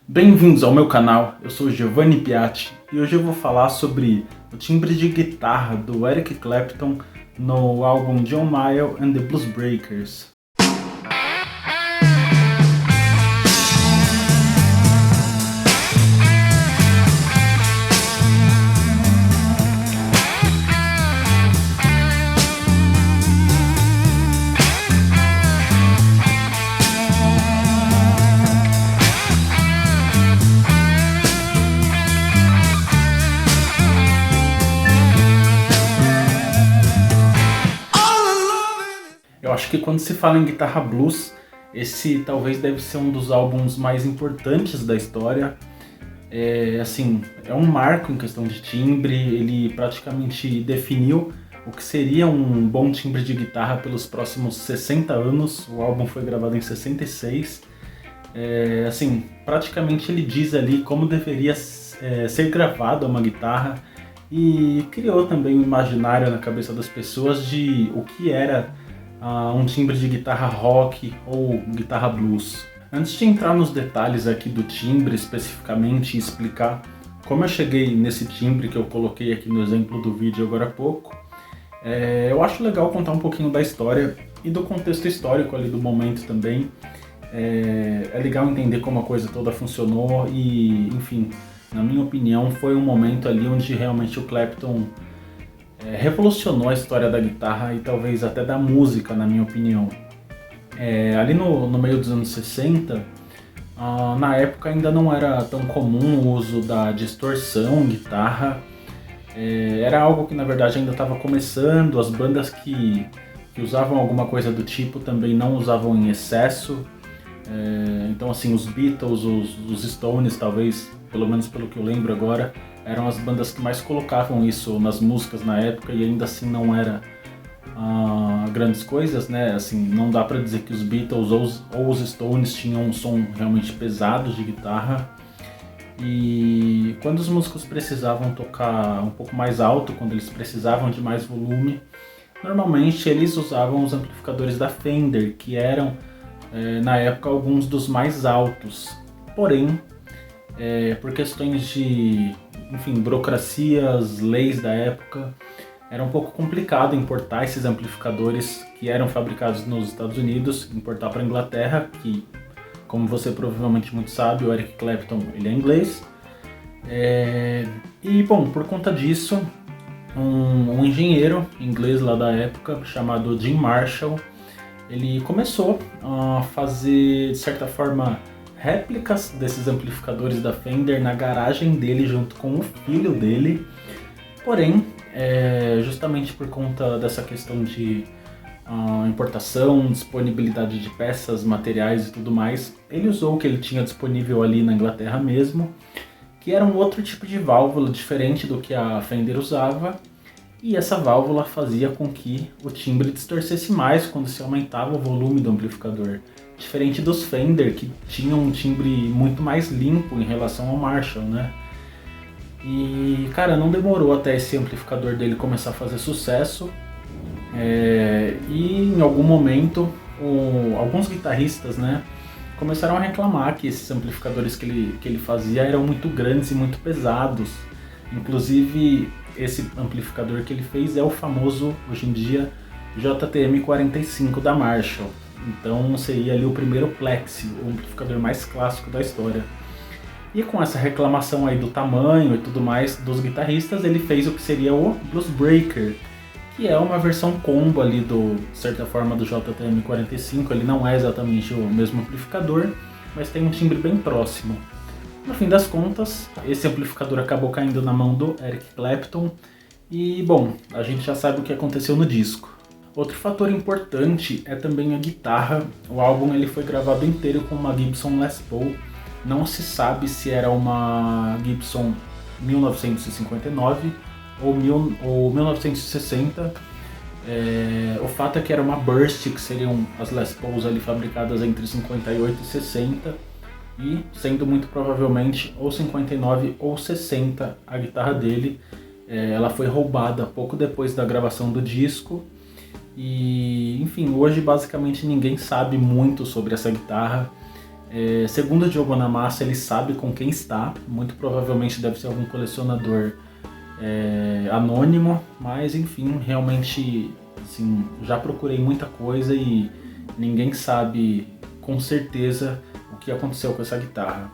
Bem-vindos ao meu canal, eu sou Giovanni Piatti e hoje eu vou falar sobre o timbre de guitarra do Eric Clapton no álbum John Mayall and the Blues Breakers. Eu acho que quando se fala em guitarra blues, esse talvez deve ser um dos álbuns mais importantes da história. É um marco em questão de timbre, ele praticamente definiu o que seria um bom timbre de guitarra pelos próximos 60 anos. O álbum foi gravado em 66. Praticamente ele diz ali como deveria ser gravada uma guitarra e criou também um imaginário na cabeça das pessoas de o que era um timbre de guitarra rock ou guitarra blues. Antes de entrar nos detalhes aqui do timbre especificamente e explicar como eu cheguei nesse timbre que eu coloquei aqui no exemplo do vídeo agora há pouco, eu acho legal contar um pouquinho da história e do contexto histórico ali do momento também. É legal entender como a coisa toda funcionou e, enfim, na minha opinião, foi um momento ali onde realmente o Clapton revolucionou a história da guitarra e talvez até da música, na minha opinião. Ali no meio dos anos 60, na época ainda não era tão comum o uso da distorção em guitarra. Era algo que na verdade ainda estava começando, as bandas que usavam alguma coisa do tipo também não usavam em excesso. Então assim, os Beatles, os Stones talvez, pelo menos pelo que eu lembro agora, eram as bandas que mais colocavam isso nas músicas na época e ainda assim não era grandes coisas, né? Assim, não dá pra dizer que os Beatles ou os Stones tinham um som realmente pesado de guitarra. E quando os músicos precisavam tocar um pouco mais alto, quando eles precisavam de mais volume, normalmente eles usavam os amplificadores da Fender, que eram na época alguns dos mais altos. Porém, por questões de, enfim, burocracias, leis da época, era um pouco complicado importar esses amplificadores que eram fabricados nos Estados Unidos, importar para a Inglaterra, que, como você provavelmente muito sabe, o Eric Clapton ele é inglês. E, bom, por conta disso, um engenheiro inglês lá da época, chamado Jim Marshall, ele começou a fazer, de certa forma, réplicas desses amplificadores da Fender na garagem dele junto com o filho dele. Porém, justamente por conta dessa questão de importação, disponibilidade de peças, materiais e tudo mais, ele usou o que ele tinha disponível ali na Inglaterra mesmo, que era um outro tipo de válvula diferente do que a Fender usava, e essa válvula fazia com que o timbre distorcesse mais quando se aumentava o volume do amplificador. Diferente dos Fender, que tinham um timbre muito mais limpo em relação ao Marshall, né? E, cara, não demorou até esse amplificador dele começar a fazer sucesso. E em algum momento, alguns guitarristas, né, começaram a reclamar que esses amplificadores que ele fazia eram muito grandes e muito pesados. Inclusive, esse amplificador que ele fez é o famoso, hoje em dia, JTM-45 da Marshall. Então seria ali o primeiro Plexi, o amplificador mais clássico da história. E com essa reclamação aí do tamanho e tudo mais dos guitarristas, ele fez o que seria o Blues Breaker, que é uma versão combo ali de certa forma, do JTM-45. Ele não é exatamente o mesmo amplificador, mas tem um timbre bem próximo. No fim das contas, esse amplificador acabou caindo na mão do Eric Clapton e, bom, a gente já sabe o que aconteceu no disco. Outro fator importante é também a guitarra. O álbum ele foi gravado inteiro com uma Gibson Les Paul. Não se sabe se era uma Gibson 1959 ou 1960. O fato é que era uma Burst, que seriam as Les Pauls ali fabricadas entre 58 e 60. E sendo muito provavelmente ou 59 ou 60 a guitarra dele. Ela foi roubada pouco depois da gravação do disco. E, enfim, hoje basicamente ninguém sabe muito sobre essa guitarra. Segundo o Diogo Bonamassa, ele sabe com quem está, muito provavelmente deve ser algum colecionador anônimo, mas enfim, realmente assim, já procurei muita coisa e ninguém sabe com certeza o que aconteceu com essa guitarra.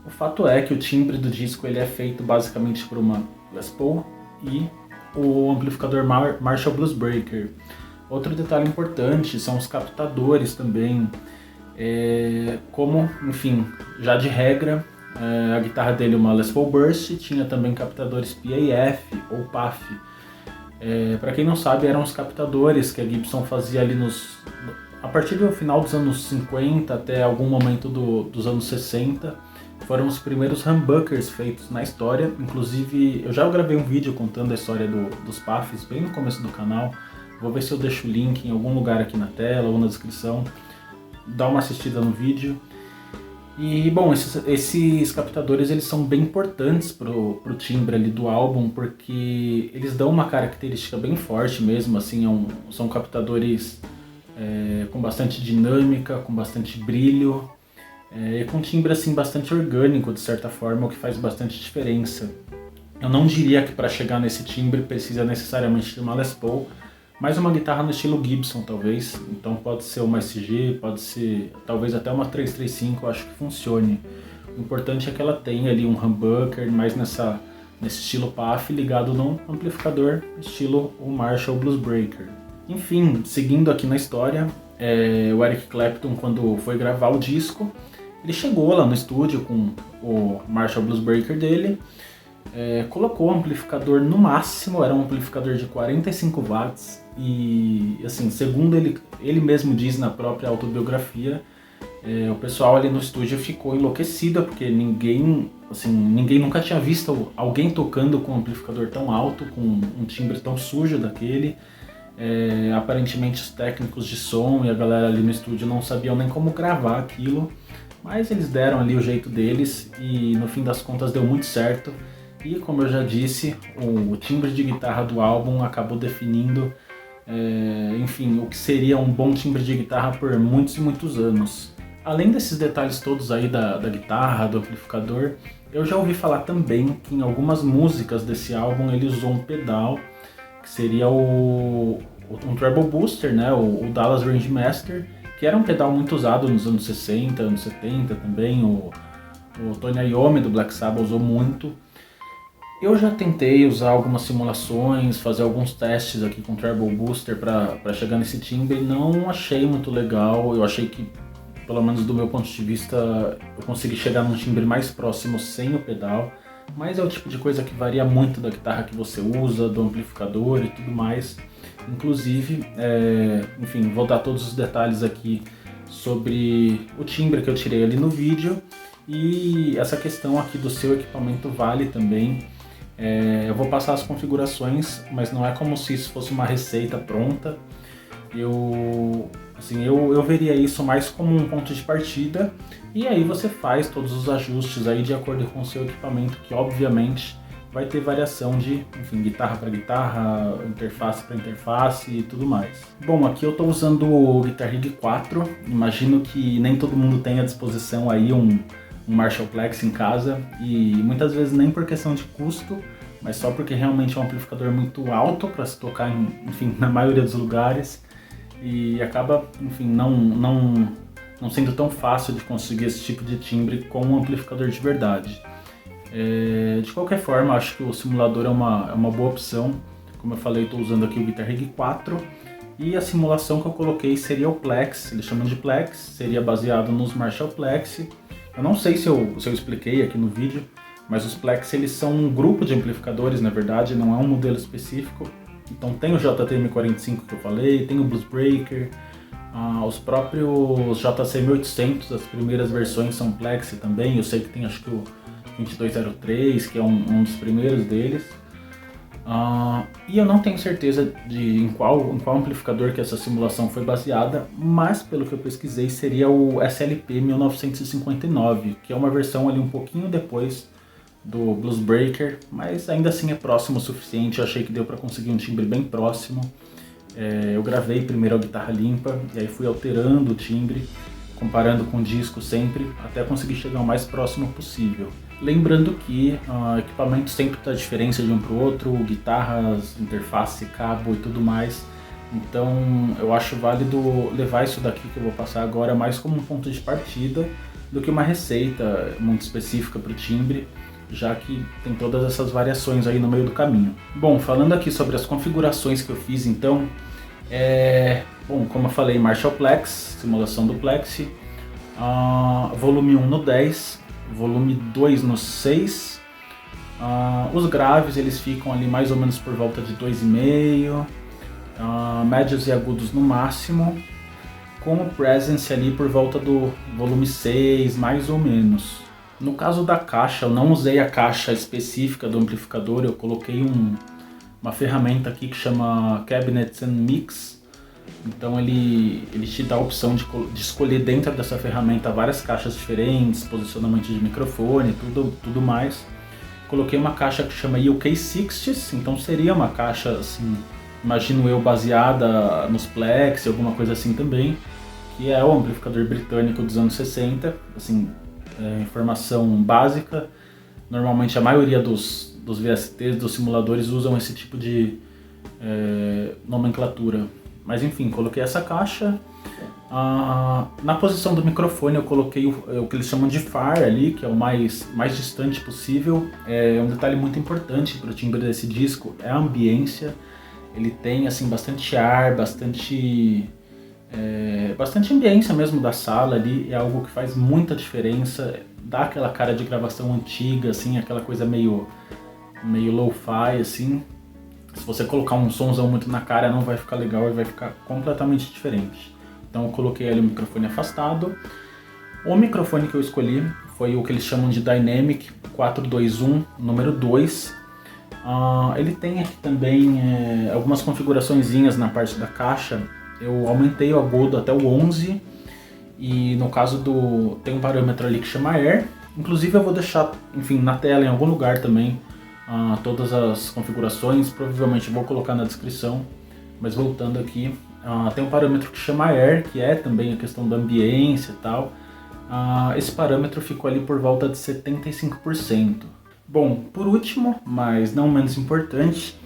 O fato é que o timbre do disco ele é feito basicamente por uma Les Paul e o amplificador Marshall Blues Breaker. Outro detalhe importante são os captadores também. Como, enfim, já de regra, a guitarra dele é uma Les Paul Burst, tinha também captadores PAF ou PAF. Para quem não sabe, eram os captadores que a Gibson fazia ali a partir do final dos anos 50 até algum momento dos anos 60. Foram os primeiros humbuckers feitos na história. Inclusive, eu já gravei um vídeo contando a história dos PAFs bem no começo do canal. Vou ver se eu deixo o link em algum lugar aqui na tela ou na descrição. Dá uma assistida no vídeo. E bom, esses captadores eles são bem importantes pro timbre ali do álbum, porque eles dão uma característica bem forte mesmo, assim, são captadores com bastante dinâmica, com bastante brilho, e com timbre assim bastante orgânico de certa forma, o que faz bastante diferença. Eu não diria que para chegar nesse timbre precisa necessariamente de uma Les Paul, mas uma guitarra no estilo Gibson talvez, então pode ser uma SG, pode ser talvez até uma 335, eu acho que funcione. O importante é que ela tenha ali um humbucker mais nesse estilo PAF ligado num amplificador estilo o Marshall Blues Breaker. Enfim, seguindo aqui na história, o Eric Clapton, quando foi gravar o disco, ele chegou lá no estúdio com o Marshall Blues Breaker dele, colocou o amplificador no máximo, era um amplificador de 45 watts e, assim, segundo ele mesmo diz na própria autobiografia, o pessoal ali no estúdio ficou enlouquecido porque ninguém nunca tinha visto alguém tocando com um amplificador tão alto, com um timbre tão sujo daquele. Aparentemente os técnicos de som e a galera ali no estúdio não sabiam nem como gravar aquilo, mas eles deram ali o jeito deles e no fim das contas deu muito certo. E como eu já disse, o timbre de guitarra do álbum acabou definindo, enfim, o que seria um bom timbre de guitarra por muitos e muitos anos. Além desses detalhes todos aí da guitarra, do amplificador, eu já ouvi falar também que em algumas músicas desse álbum ele usou um pedal, que seria um Treble Booster, né, o Dallas Range Master, que era um pedal muito usado nos anos 60, anos 70 também, o Tony Iommi do Black Sabbath usou muito. Eu já tentei usar algumas simulações, fazer alguns testes aqui com o Treble Booster para chegar nesse timbre e não achei muito legal. Eu achei que, pelo menos do meu ponto de vista, eu consegui chegar num timbre mais próximo sem o pedal, mas é o tipo de coisa que varia muito da guitarra que você usa, do amplificador e tudo mais. Inclusive, enfim, vou dar todos os detalhes aqui sobre o timbre que eu tirei ali no vídeo e essa questão aqui do seu equipamento vale também. Eu vou passar as configurações, mas não é como se isso fosse uma receita pronta. Eu veria isso mais como um ponto de partida e aí você faz todos os ajustes aí de acordo com o seu equipamento, que obviamente vai ter variação de, enfim, guitarra para guitarra, interface para interface e tudo mais. Bom, aqui eu estou usando o Guitar Rig 4, imagino que nem todo mundo tem à disposição aí um Marshall Plex em casa e muitas vezes nem por questão de custo, mas só porque realmente é um amplificador muito alto para se tocar enfim, na maioria dos lugares e acaba, enfim, não sendo tão fácil de conseguir esse tipo de timbre com um amplificador de verdade. De qualquer forma, acho que o simulador é uma boa opção. Como eu falei, estou usando aqui o Guitar Rig 4 e a simulação que eu coloquei seria o Plex, eles chamam de Plex, seria baseado nos Marshall Plex. Eu não sei se eu expliquei aqui no vídeo, mas os Plex eles são um grupo de amplificadores, na verdade, não é um modelo específico. Então tem o JTM45 que eu falei, tem o Blues Breaker, os próprios JC1800, as primeiras versões são Plex também, eu sei que tem acho que o 2203, que é um dos primeiros deles. E eu não tenho certeza em qual amplificador que essa simulação foi baseada, mas pelo que eu pesquisei seria o SLP 1959, que é uma versão ali um pouquinho depois do Blues Breaker, mas ainda assim é próximo o suficiente, eu achei que deu para conseguir um timbre bem próximo. Eu gravei primeiro a guitarra limpa e aí fui alterando o timbre comparando com o disco sempre, até conseguir chegar o mais próximo possível. Lembrando que o equipamento sempre está diferença de um para o outro, guitarras, interface, cabo e tudo mais. Então eu acho válido levar isso daqui que eu vou passar agora mais como um ponto de partida do que uma receita muito específica para o timbre, já que tem todas essas variações aí no meio do caminho. Bom, falando aqui sobre as configurações que eu fiz então, bom, como eu falei, Marshall Plex, simulação do Plexi, volume 1 no 10, volume 2 no 6, os graves eles ficam ali mais ou menos por volta de 2,5, médios e agudos no máximo, com o Presence ali por volta do volume 6, mais ou menos. No caso da caixa, eu não usei a caixa específica do amplificador, eu coloquei uma ferramenta aqui que chama Cabinets and Mix. Então ele te dá a opção de escolher dentro dessa ferramenta várias caixas diferentes, posicionamento de microfone, tudo mais. Coloquei uma caixa que chama UK60s, então seria uma caixa assim, imagino eu, baseada nos Plex, alguma coisa assim também, que é o amplificador britânico dos anos 60, assim, informação básica. Normalmente a maioria dos VSTs, dos simuladores, usam esse tipo de nomenclatura. Mas enfim, coloquei essa caixa. Na posição do microfone eu coloquei o que eles chamam de FAR ali, que é o mais distante possível. É um detalhe muito importante para o timbre desse disco, é a ambiência. Ele tem assim bastante ar, bastante ambiência mesmo da sala ali, é algo que faz muita diferença, dá aquela cara de gravação antiga, assim, aquela coisa meio lo-fi, assim. Se você colocar um somzão muito na cara não vai ficar legal e vai ficar completamente diferente. Então eu coloquei ali o microfone afastado. O microfone que eu escolhi foi o que eles chamam de Dynamic 421, número 2. Ele tem aqui também algumas configuraçõezinhas na parte da caixa. Eu aumentei o agudo até o 11 e no caso tem um parâmetro ali que chama Air. Inclusive eu vou deixar, enfim, na tela em algum lugar também todas as configurações, provavelmente vou colocar na descrição, mas voltando aqui, tem um parâmetro que chama Air, que é também a questão da ambiência e tal. Esse parâmetro ficou ali por volta de 75%. Bom, por último, mas não menos importante,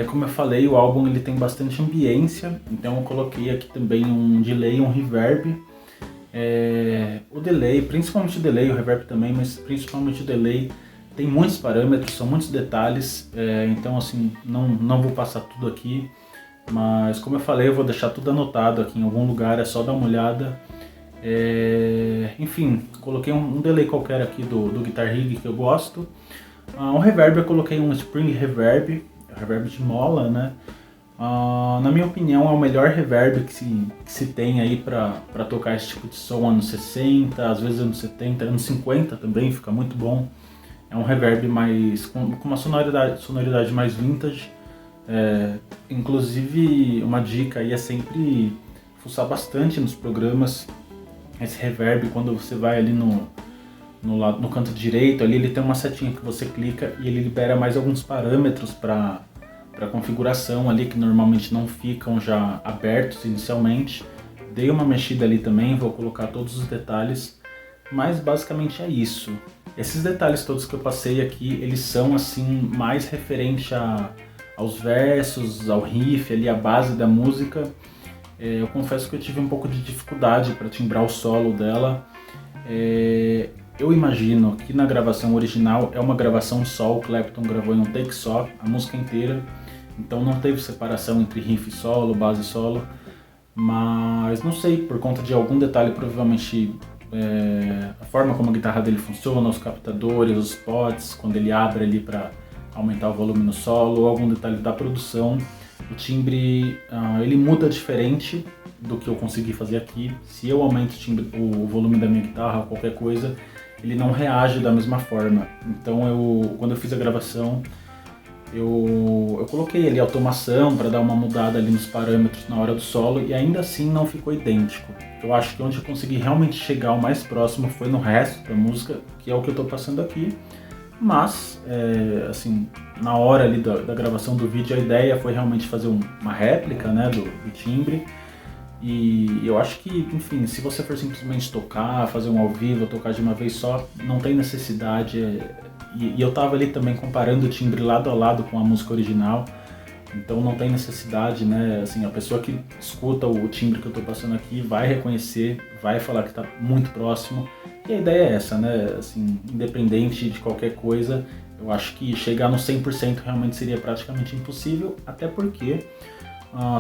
como eu falei, o álbum ele tem bastante ambiência, então eu coloquei aqui também um delay e um reverb. O delay, principalmente o delay, o reverb também, mas principalmente o delay, tem muitos parâmetros, são muitos detalhes, então assim, não vou passar tudo aqui, mas como eu falei, eu vou deixar tudo anotado aqui em algum lugar, é só dar uma olhada. Enfim, coloquei um delay qualquer aqui do Guitar Rig que eu gosto. Um reverb eu coloquei um Spring Reverb, reverb de mola, né? Na minha opinião é o melhor reverb que se tem aí para tocar esse tipo de som, anos 60, às vezes anos 70, anos 50 também, fica muito bom. É um reverb com uma sonoridade mais vintage. Inclusive uma dica aí é sempre fuçar bastante nos programas. Esse reverb, quando você vai ali no canto direito, ali ele tem uma setinha que você clica e ele libera mais alguns parâmetros para configuração ali que normalmente não ficam já abertos inicialmente. Dei uma mexida ali também, vou colocar todos os detalhes, mas basicamente é isso. Esses detalhes todos que eu passei aqui, eles são assim mais referente aos versos, ao riff, ali a base da música. Eu confesso que eu tive um pouco de dificuldade para timbrar o solo dela. Eu imagino que na gravação original é uma gravação só, o Clapton gravou em um take só, a música inteira. Então não teve separação entre riff solo, base solo. Mas não sei, por conta de algum detalhe, provavelmente a forma como a guitarra dele funciona, os captadores, os pots, quando ele abre ali para aumentar o volume no solo, ou algum detalhe da produção. O timbre ele muda diferente do que eu consegui fazer aqui. Se eu aumento o volume da minha guitarra ou qualquer coisa, ele não reage da mesma forma. Então quando eu fiz a gravação, eu coloquei ali automação para dar uma mudada ali nos parâmetros na hora do solo e ainda assim não ficou idêntico. Eu acho que onde eu consegui realmente chegar o mais próximo foi no resto da música, que é o que eu estou passando aqui. Mas, assim, na hora ali da gravação do vídeo, a ideia foi realmente fazer uma réplica, né, do timbre. E eu acho que, enfim, se você for simplesmente tocar, fazer um ao vivo, tocar de uma vez só, não tem necessidade. E eu tava ali também comparando o timbre lado a lado com a música original, então não tem necessidade, né? Assim, a pessoa que escuta o timbre que eu tô passando aqui vai reconhecer, vai falar que tá muito próximo. E a ideia é essa, né? Assim, independente de qualquer coisa, eu acho que chegar no 100% realmente seria praticamente impossível, até porque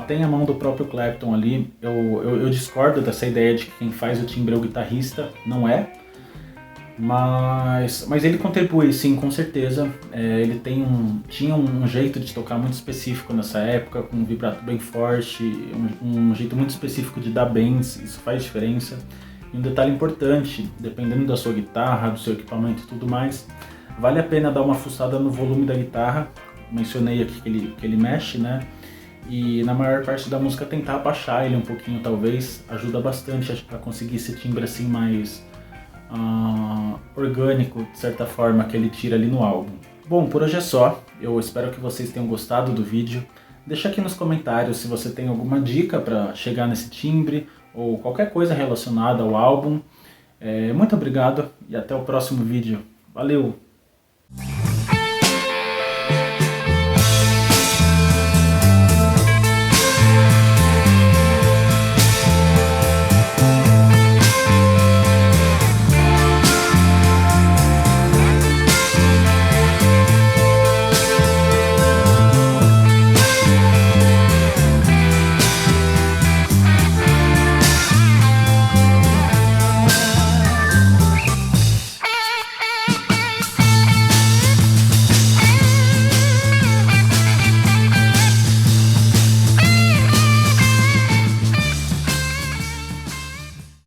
tem a mão do próprio Clapton ali. Eu discordo dessa ideia de que quem faz o timbre é o guitarrista, não é. Mas ele contribui, sim, com certeza. Ele tinha um jeito de tocar muito específico nessa época, com um vibrato bem forte, um jeito muito específico de dar bends, isso faz diferença. E um detalhe importante, dependendo da sua guitarra, do seu equipamento e tudo mais, vale a pena dar uma fuçada no volume da guitarra. Mencionei aqui que ele mexe, né? E na maior parte da música tentar abaixar ele um pouquinho, talvez, ajuda bastante a conseguir esse timbre assim mais orgânico, de certa forma, que ele tira ali no álbum. Bom, por hoje é só. Eu espero que vocês tenham gostado do vídeo. Deixa aqui nos comentários se você tem alguma dica para chegar nesse timbre ou qualquer coisa relacionada ao álbum. Muito obrigado e até o próximo vídeo. Valeu!